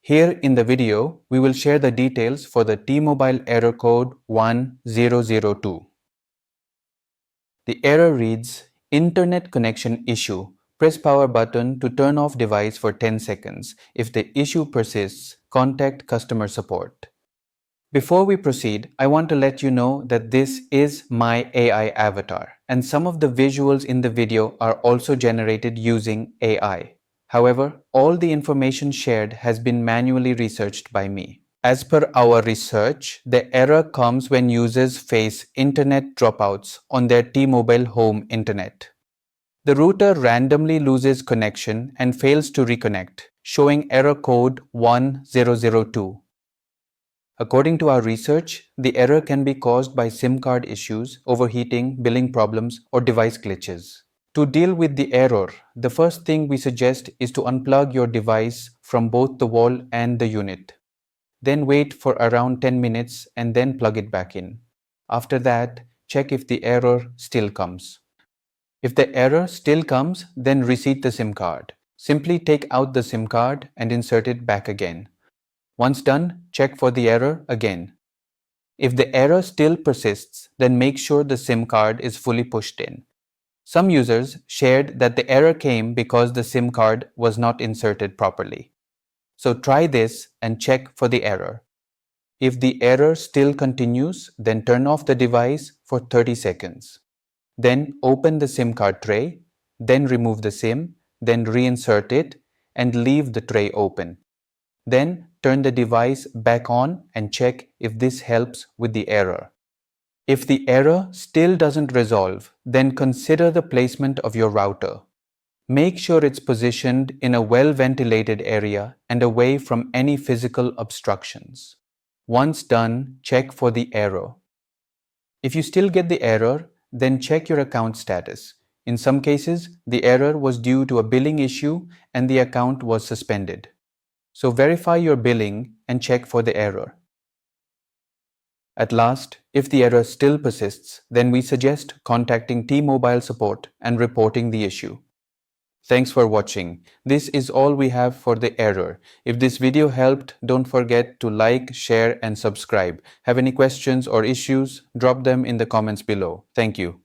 Here in the video, we will share the details for the T-Mobile error code wan002. The error reads, Internet connection issue. Press power button to turn off device for 10 seconds. If the issue persists, contact customer support. Before we proceed, I want to let you know that this is my AI avatar, and some of the visuals in the video are also generated using AI. However, all the information shared has been manually researched by me. As per our research, the error comes when users face internet dropouts on their T-Mobile home internet. The router randomly loses connection and fails to reconnect, showing error code wan002. According to our research, the error can be caused by SIM card issues, overheating, billing problems, or device glitches. To deal with the error, the first thing we suggest is to unplug your device from both the wall and the unit. Then wait for around 10 minutes and then plug it back in. After that, check if the error still comes. If the error still comes, then reset the SIM card. Simply take out the SIM card and insert it back again. Once done, check for the error again. If the error still persists, then make sure the SIM card is fully pushed in. Some users shared that the error came because the SIM card was not inserted properly. So try this and check for the error. If the error still continues, then turn off the device for 30 seconds. Then open the SIM card tray, then remove the SIM, then reinsert it and leave the tray open. Then turn the device back on and check if this helps with the error. If the error still doesn't resolve, then consider the placement of your router. Make sure it's positioned in a well-ventilated area and away from any physical obstructions. Once done, check for the error. If you still get the error, then check your account status. In some cases, the error was due to a billing issue and the account was suspended. So verify your billing and check for the error. At last, if the error still persists, then we suggest contacting T-Mobile support and reporting the issue. Thanks for watching. This is all we have for the error. If this video helped, don't forget to like, share and subscribe. Have any questions or issues? Drop them in the comments below. Thank you.